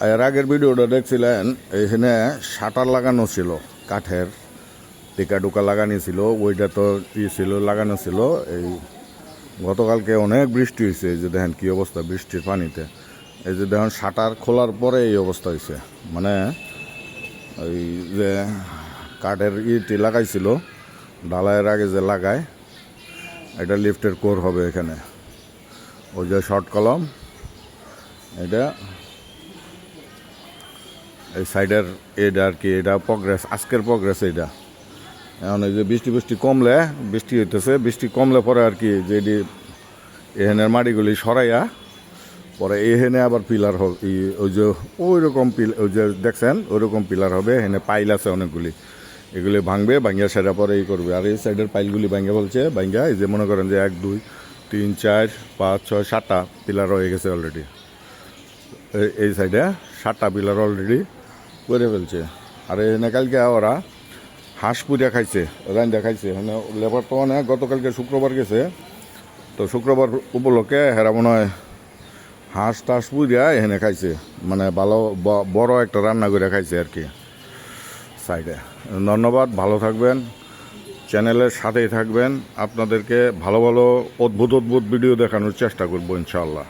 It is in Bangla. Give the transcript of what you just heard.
এর আগের ভিডিওটা দেখছিলেন, এখানে শাটার লাগানো ছিল, কাঠের টিকা টুকা লাগানো ছিল, ওইটা তো ছিল লাগানো ছিল। এই গতকালকে অনেক বৃষ্টি হয়েছে, এই যে দেখেন কী অবস্থা বৃষ্টির পানিতে। এই যে দেখেন শাটার খোলার পরে এই অবস্থা হয়েছে, মানে ওই যে কাঠের ইটি লাগাইছিল ঢালাইয়ের আগে যে লাগায়, এটা লিফটের কোর হবে এখানে। ওই যে শর্ট কলম, এটা এই সাইডের এটা আর কি, এটা প্রগ্রেস, আজকের প্রগ্রেস এইটা। এখন এই যে বৃষ্টি কমলে, বৃষ্টি হইতেছে, বৃষ্টি কমলে পরে আর কি যে এখানের মাটিগুলি সরাইয়া পরে এখানে আবার পিলার হবে, ওই যে ওই রকম ওই যে দেখছেন ওই রকম পিলার হবে। এখানে পাইল আছে অনেকগুলি, এগুলি ভাঙবে, ভাঙ্গিয়া সেটা পরে করবে। আর এই সাইডের পাইলগুলি ভাঙ্গা বলছে, ভাঙ্গা এই যে মনে করেন যে 1 2 3 4 5 6 7টা পিলার হয়ে গেছে অলরেডি। এই সাইডে 7টা পিলার অলরেডি করে ফেলছে। আর এখানে কালকে ওরা হাঁস পুড়িয়া খাইছে, রান্দা খাইছে। মানে লেবার তো অনেক, গতকালকে শুক্রবার গেছে, তো শুক্রবার উপলক্ষে হেরা মনে হয় হাঁস টাস পুড়িয়া এখানে খাইছে, মানে ভালো বড় একটা রান্না করে খাইছে আর কি সাইডে। ধন্যবাদ, ভালো থাকবেন, চ্যানেলের সাথেই থাকবেন। আপনাদেরকে ভালো ভালো অদ্ভুত ভিডিও দেখানোর চেষ্টা করবো ইনশাআল্লাহ।